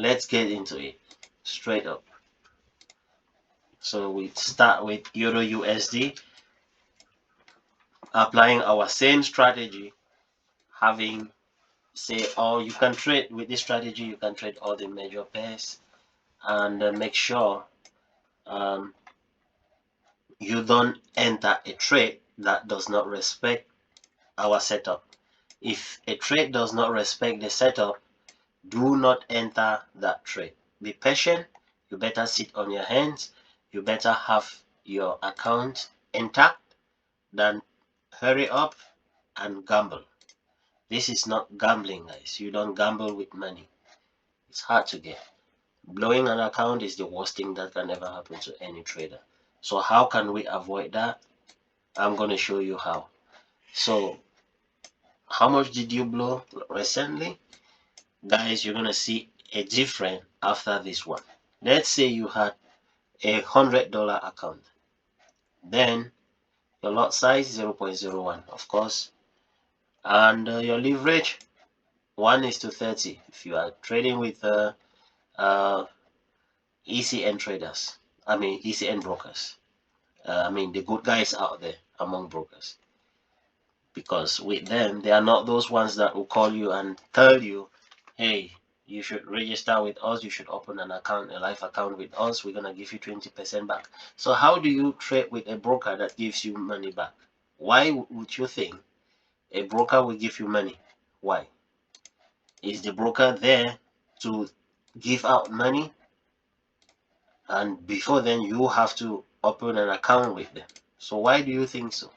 let's get into it straight up. So we start with Euro USD, applying our same strategy, having say, or you can trade with this strategy, you can trade all the major pairs, and make sure um, you don't enter a trade that does not respect our setup. If a trade does not respect the setup, do not enter that trade. Be patient. You better sit on your hands. You better have your account intact than hurry up and gamble. This is not gambling, guys. You don't gamble with money. It's hard to get. Blowing an account is the worst thing that can ever happen to any trader. So how can we avoid that? I'm going to show you how. So how much did you blow recently? Guys, you're going to see a difference after this one. Let's say you had $100 account. Then your lot size 0.01, of course. And your leverage 1:30 if you are trading with ECN traders. I mean ECN brokers. I mean the good guys out there among brokers. Because with them, they are not those ones that will call you and tell you, hey, you should register with us, you should open an account, a live account with us, we're gonna give you 20% back. So how do you trade with a broker that gives you money back? Why would you think a broker will give you money? Why? Is the broker there to give out money? And before then, you have to open an account with them. So why do you think so?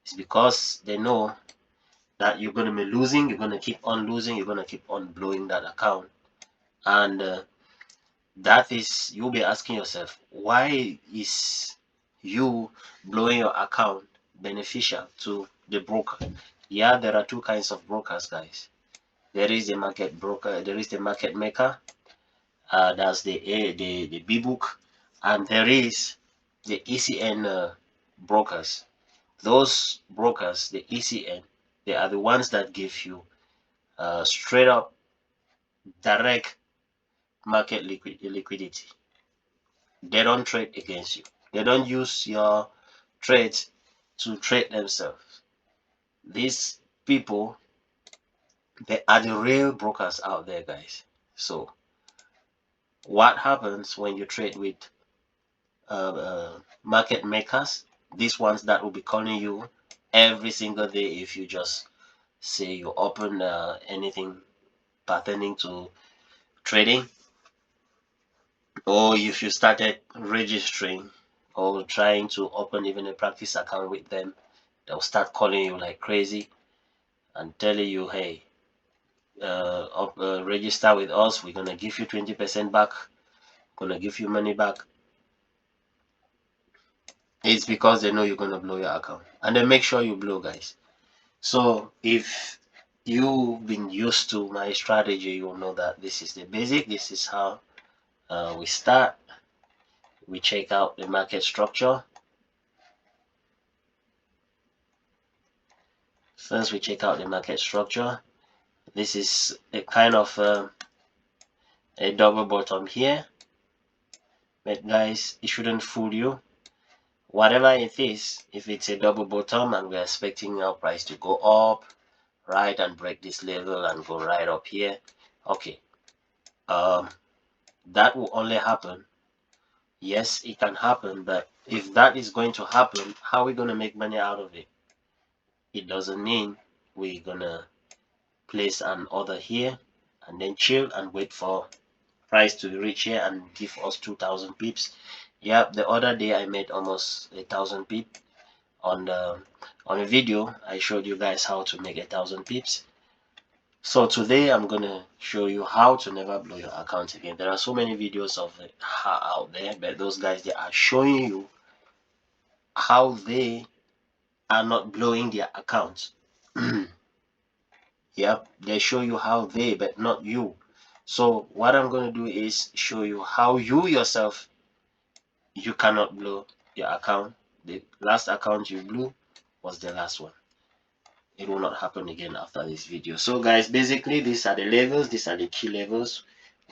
It's because they know that you're going to be losing, you're going to keep on losing, you're going to keep on blowing that account. And that is, you'll be asking yourself, why is you blowing your account beneficial to the broker? Yeah, there are two kinds of brokers, guys. There is the market broker, there is the market maker, that's the B book, and there is the ECN brokers. Those brokers, the ECN, they are the ones that give you straight up direct market liquidity. They don't trade against you. They don't use your trades to trade themselves. These people, they are the real brokers out there, guys. So what happens when you trade with market makers? These ones that will be calling you every single day if you just say you open anything pertaining to trading, or if you started registering or trying to open even a practice account with them, they'll start calling you like crazy and telling you, hey, register with us, we're gonna give you 20% back, gonna give you money back. It's because they know you're gonna blow your account, and they make sure you blow, guys. So if you've been used to my strategy, you'll know that this is the basic. This is how we start. We check out the market structure. First, we check out the market structure. This is a kind of a double bottom here, but guys, it shouldn't fool you. Whatever it is, if it's a double bottom and we're expecting our price to go up, right, and break this level and go right up here, okay, that will only happen. Yes, it can happen, but if that is going to happen, how are we going to make money out of it? It doesn't mean we're gonna place an order here and then chill and wait for price to reach here and give us 2000 pips. Yeah, the other day I made almost 1000 pips on a video. I showed you guys how to make 1000 pips. So today I'm gonna show you how to never blow your account again. There are so many videos of it out there, but those guys, they are showing you how they are not blowing their accounts. Yep, they show you how they, but not you. So what I'm going to do is show you how you yourself, you cannot blow your account. The last account you blew was the last one. It will not happen again after this video. So guys, basically these are the levels, these are the key levels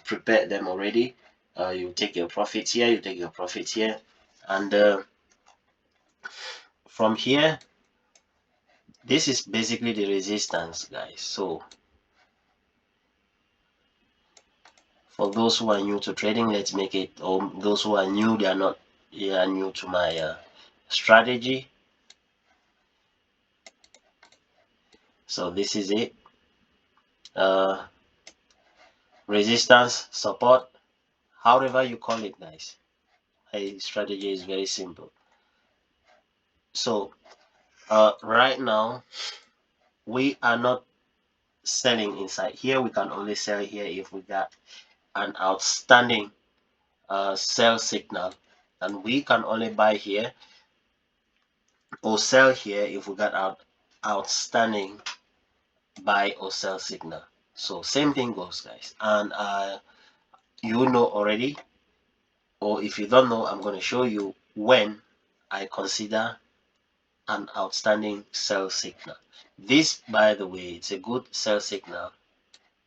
prepared them already. You take your profits here, you take your profits here, and from here, this is basically the resistance, guys. So for those who are new to trading, let's make it, or those who are new, they are new to my strategy. So this is it. Resistance, support, however you call it, guys. My strategy is very simple. So right now, we are not selling inside here. We can only sell here if we got an outstanding sell signal, and we can only buy here or sell here if we got outstanding buy or sell signal. So same thing goes, guys. And you know already, or if you don't know, I'm going to show you when I consider an outstanding sell signal. This, by the way, it's a good sell signal.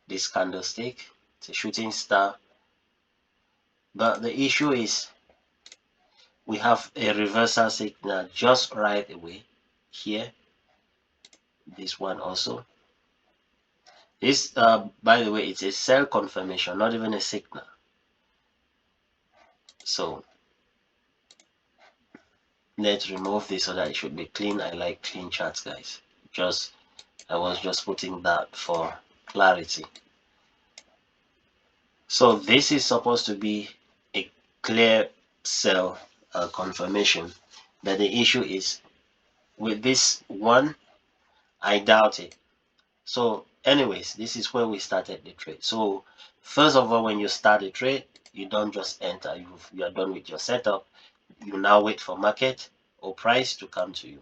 This candlestick, it's a shooting star. But the issue is we have a reversal signal just right away here. This one also. This, by the way, it's a sell confirmation, not even a signal. So let's remove this so that it should be clean. I like clean charts, guys. I was just putting that for clarity. So this is supposed to be a clear sell confirmation, but the issue is with this one, I doubt it. So anyways, this is where we started the trade. So first of all, when you start a trade, you don't just enter. You are done with your setup. You now wait for market or price to come to you.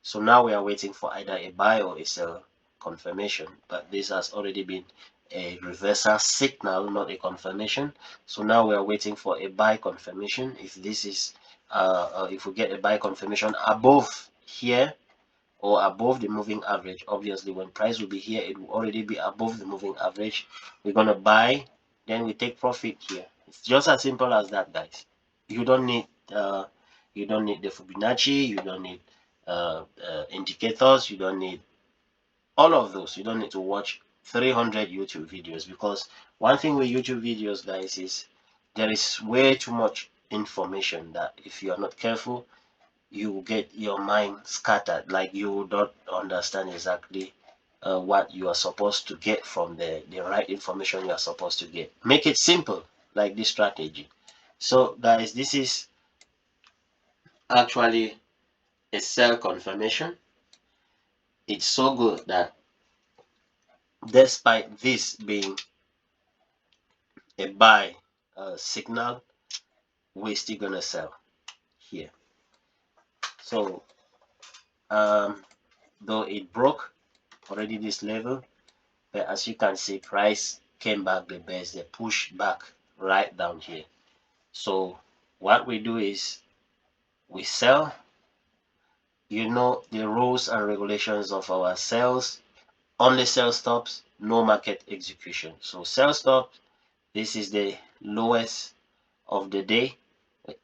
So now we are waiting for either a buy or a sell confirmation, but this has already been a reversal signal, not a confirmation. So now we are waiting for a buy confirmation. If this is if we get a buy confirmation above here or above the moving average, obviously when price will be here, it will already be above the moving average. We're gonna buy, then we take profit here. It's just as simple as that, guys. You don't need you don't need the Fibonacci, you don't need indicators, you don't need all of those. You don't need to watch 300 YouTube videos, because one thing with YouTube videos, guys, is there is way too much information that if you are not careful, you will get your mind scattered. Like you don't understand exactly what you are supposed to get from the right information you are supposed to get. Make it simple, like this strategy. So guys, this is actually a sell confirmation. It's so good that despite this being a buy signal, we're still gonna sell here. So though it broke already this level, but as you can see, price came back the best. They push back right down here. So what we do is we sell. You know the rules and regulations of our sales. Only sell stops, no market execution. So sell stop, this is the lowest of the day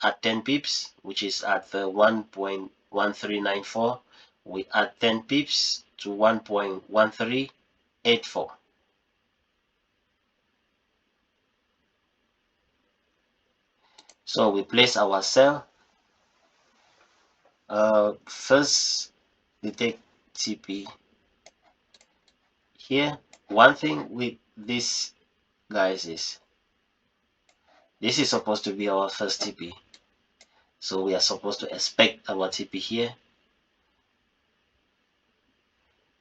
at 10 pips, which is at 1.1394. We add 10 pips to 1.1384. So we place our sell. First, we take TP here. One thing with this, guys, is this is supposed to be our first TP. So we are supposed to expect our TP here.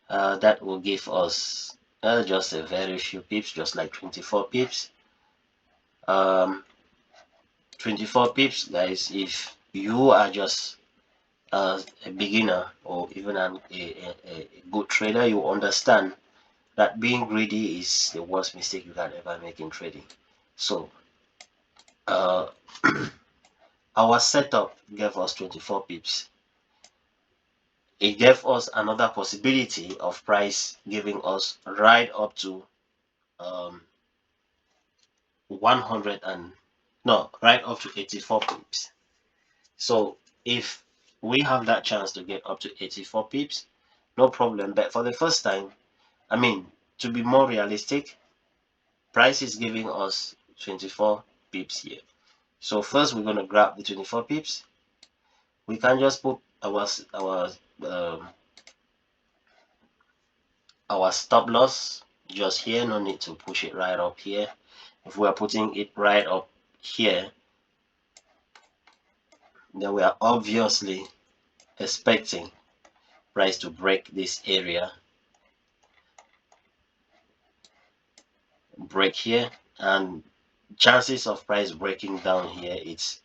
That will give us just a very few pips, just like 24 pips. 24 pips, guys. If you are just a beginner or even a good trader, you understand that being greedy is the worst mistake you can ever make in trading. So our setup gave us 24 pips. It gave us another possibility of price giving us right up to 100 and no, right up to 84 pips. So if we have that chance to get up to 84 pips, no problem. But for the first time, I mean, to be more realistic, price is giving us 24 pips here. So first we're going to grab the 24 pips. We can just put um, our stop loss just here. No need to push it right up here. If we are putting it right up here, then we are obviously expecting price to break this area, break here, and chances of price breaking down here, it's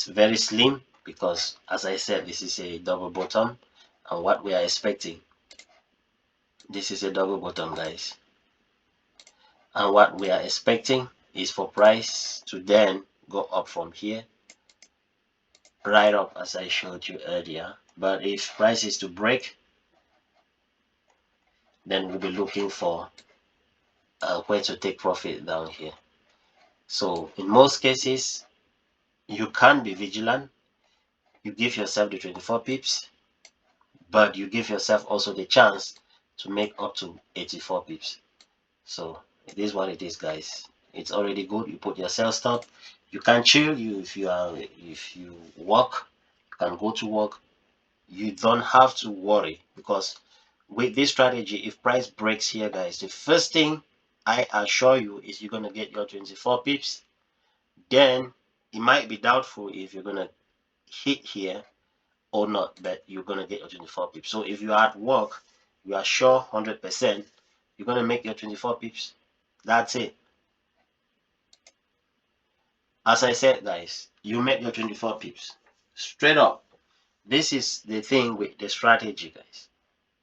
very slim, because as I said, this is a double bottom, and what we are expecting, this is a double bottom, guys, and what we are expecting is for price to then go up from here right up as I showed you earlier. But if price is to break, then we'll be looking for where to take profit down here. So in most cases, you can be vigilant. You give yourself the 24 pips, but you give yourself also the chance to make up to 84 pips. So it is what it is, guys. It's already good. You put your sell stop. You can chill. If you work, you can go to work. You don't have to worry, because with this strategy, if price breaks here, guys, the first thing I assure you is you're gonna get your 24 pips. Then it might be doubtful if you're gonna hit here or not, but you're gonna get your 24 pips. So if you are at work, you are sure 100% you're gonna make your 24 pips. That's it. As I said, guys, you make your 24 pips straight up. This is the thing with the strategy, guys.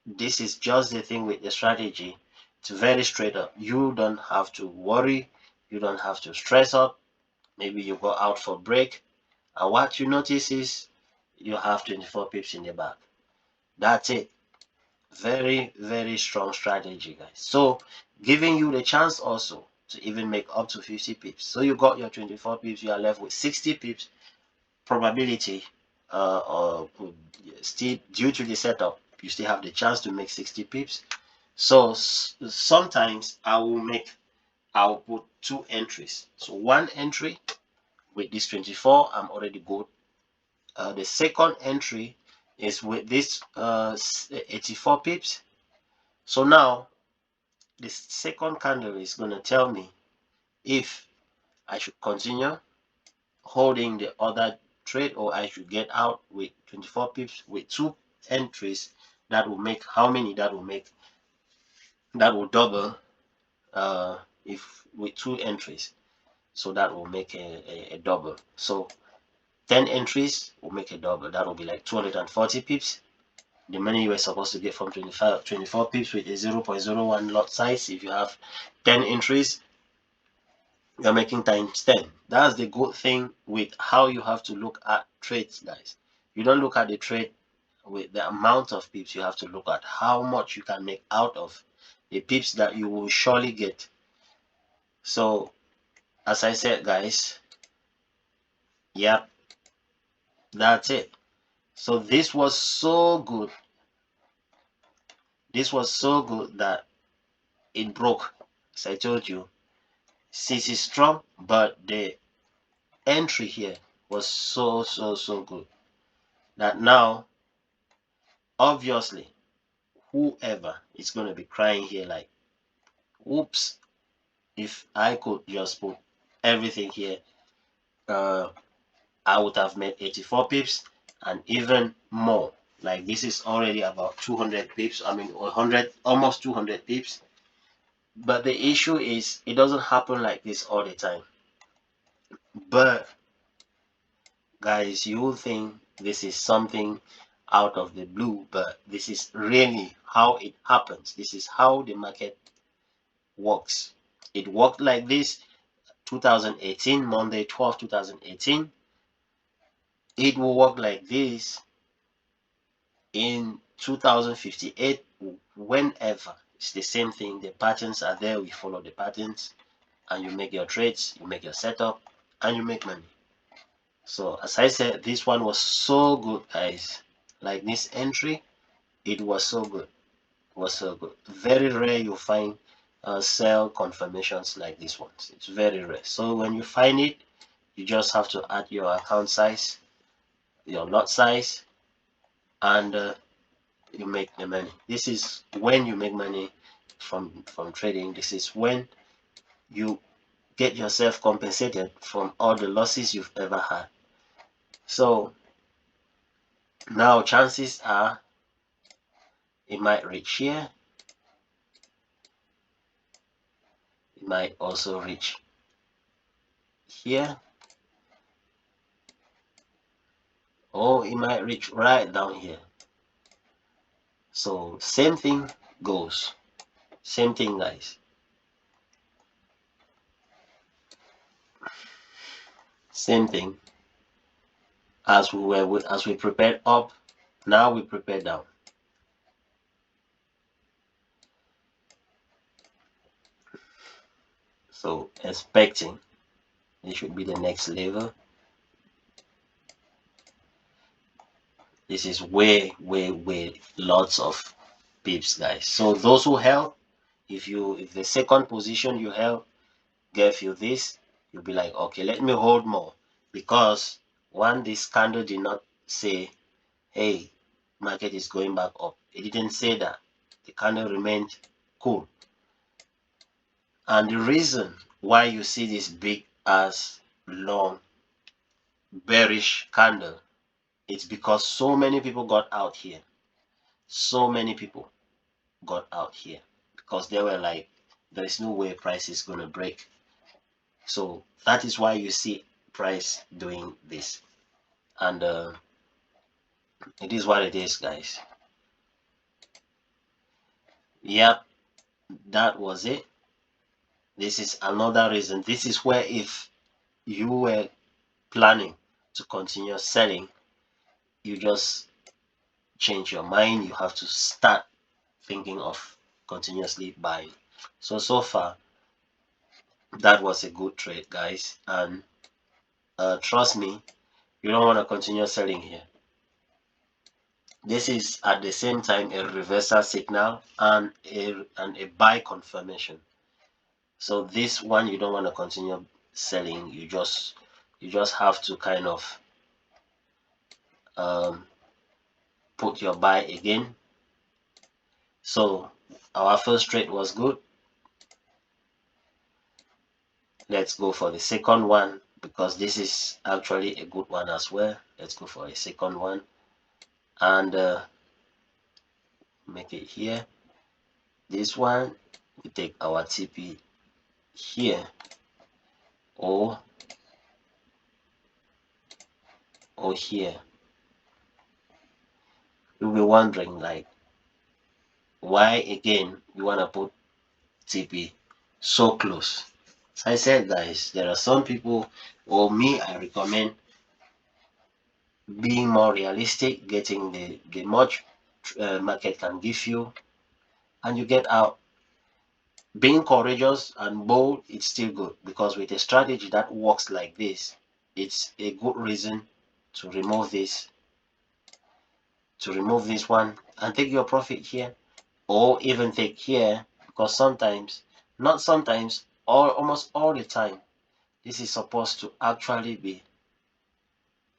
This is just the thing with the strategy. It's very straight up. You don't have to worry. You don't have to stress up. Maybe you go out for break, and what you notice is you have 24 pips in the bag. That's it. Very, very strong strategy, guys. So giving you the chance also to even make up to 50 pips. So you got your 24 pips, you are left with 60 pips probability, or still due to the setup, you still have the chance to make 60 pips. So sometimes I'll put two entries. So one entry with this 24, I'm already good. The second entry is with this 84 pips. So now the second candle is going to tell me if I should continue holding the other trade, or I should get out with 24 pips with two entries. That will make how many? That will make, that will double if with two entries. So that will make a double. So 10 entries will make a double. That will be like 240 pips. The money you were supposed to get from 24 pips with a 0.01 lot size. If you have 10 entries, you're making times 10. That's the good thing with how you have to look at trades, guys. You don't look at the trade with the amount of pips. You have to look at how much you can make out of the pips that you will surely get. So as I said, guys, yeah, that's it. So this was so good. This was so good that it broke. As I told you, CC strong, but the entry here was so good that now obviously whoever is going to be crying here like, oops, if I could just put everything here, I would have made 84 pips and even more. Like this is already about 200 pips. I mean 100, almost 200 pips. But the issue is it doesn't happen like this all the time. But guys, you think this is something out of the blue, but this is really how it happens. This is how the market works. It worked like this 2018, Monday 12, 2018. It will work like this in 2058, whenever. It's the same thing. The patterns are there. We follow the patterns and you make your trades, you make your setup, and you make money. So as I said, this one was so good, guys. Like this entry, it was so good. It was so good. Very rare you find sell confirmations like this ones. It's very rare. So when you find it, you just have to add your account size, your lot size, and you make the money. This is when you make money from trading. This is when you get yourself compensated from all the losses you've ever had. So now chances are it might reach here. It might also reach here, or it might reach right down here. So same thing goes. Same thing, guys. Same thing as we prepared up. Now we prepare down. So expecting it should be the next level. This is way lots of pips, guys. So those who held, if the second position you held gave you this, you'll be like, okay, let me hold more, because one, this candle did not say, hey, market is going back up. It didn't say that. The candle remained cool. And the reason why you see this big ass long bearish candle, it's because so many people got out here. So many people got out here because they were like, there is no way price is going to break. So that is why you see price doing this. And it is what it is, guys. Yep, that was it. This is another reason. This is where if you were planning to continue selling, you just change your mind. You have to start thinking of continuously buying. So far, that was a good trade, guys. And trust me, you don't want to continue selling here. This is at the same time a reversal signal and a buy confirmation. So this one you don't want to continue selling. You just have to kind of put your buy again. So our first trade was good. Let's go for the second one, because this is actually a good one as well. Let's go for a second one and make it here. This one, we take our TP here, or here. You'll be wondering, like, why again you want to put TP so close? As I said, guys, there are some people, or me, I recommend being more realistic, getting the much market can give you, and you get out. Being courageous and bold, it's still good, because with a strategy that works like this, it's a good reason to remove this one and take your profit here, or even take here, because sometimes, not sometimes, or almost all the time, this is supposed to actually be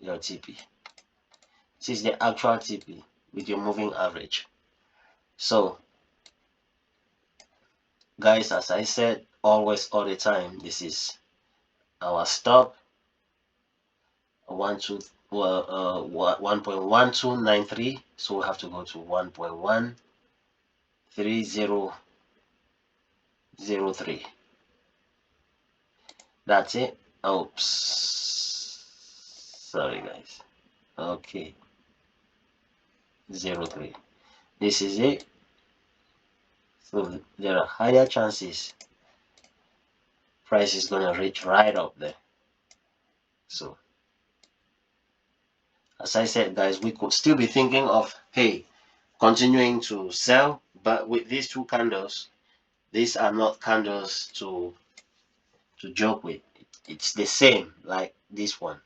your TP. This is the actual TP with your moving average. So guys, as I said, always, all the time, this is our stop. 1.1293, so we have to go to 1.13003. That's it. Oops, sorry guys. Okay, 03. This is it. So there are higher chances price is gonna reach right up there. So as I said, guys, we could still be thinking of, hey, continuing to sell, but with these two candles, these are not candles to to joke with. It's the same like this one.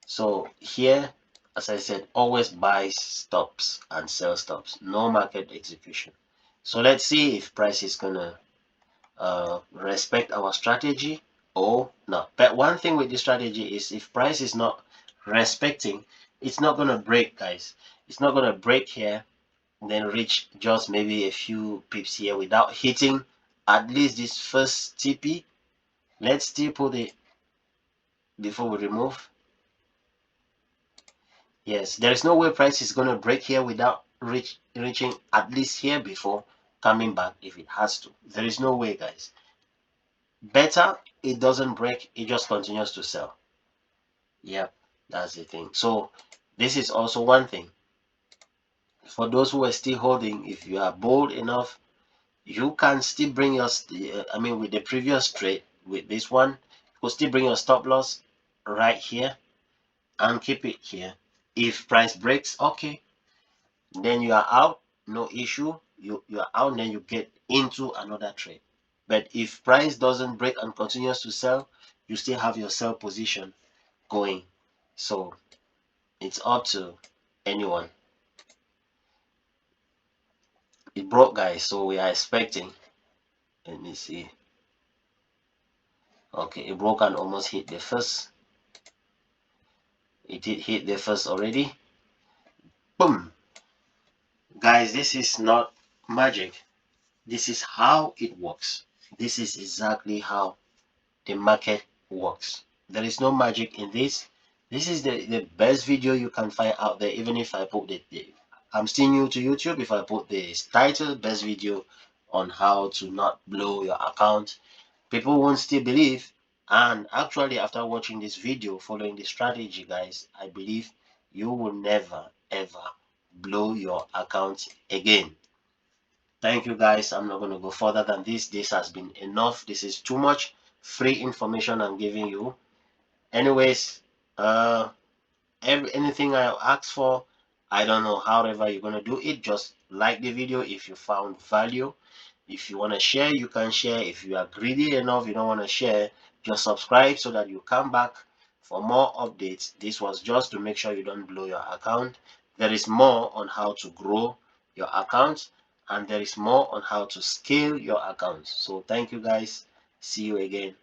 So here, as I said, always buy stops and sell stops, no market execution. So let's see if price is gonna respect our strategy or not. But one thing with this strategy is if price is not respecting, it's not gonna break, guys. It's not gonna break here, then reach just maybe a few pips here without hitting at least this first TP. Let's still put it before we remove. Yes, there is no way price is going to break here without reaching at least here before coming back if it has to. There is no way, guys. Better it doesn't break, it just continues to sell. Yep, that's the thing. So this is also one thing. For those who are still holding, if you are bold enough, you can still bring your, I mean, with the previous trade, with this one, you could still bring your stop loss right here and keep it here. If price breaks, okay, then you are out, no issue. You are out, then you get into another trade. But if price doesn't break and continues to sell, you still have your sell position going. So it's up to anyone. It broke, guys, so we are expecting. Let me see. Okay, it broke and almost hit the first. It did hit the first already. Boom. Guys, this is not magic. This is how it works. This is exactly how the market works. There is no magic in this. This is the best video you can find out there. Even if I put I'm still new to YouTube. If I put the title best video on how to not blow your account, people won't still believe. And actually, after watching this video, following the strategy, guys, I believe you will never ever blow your account again. Thank you, guys. I'm not going to go further than this. This has been enough. This is too much free information I'm giving you. Anyways, anything I ask for, I don't know. However you're going to do it, just like the video if you found value. If you want to share, you can share. If you are greedy enough, you don't want to share, just subscribe so that you come back for more updates. This was just to make sure you don't blow your account. There is more on how to grow your account, and there is more on how to scale your account. So thank you, guys. See you again.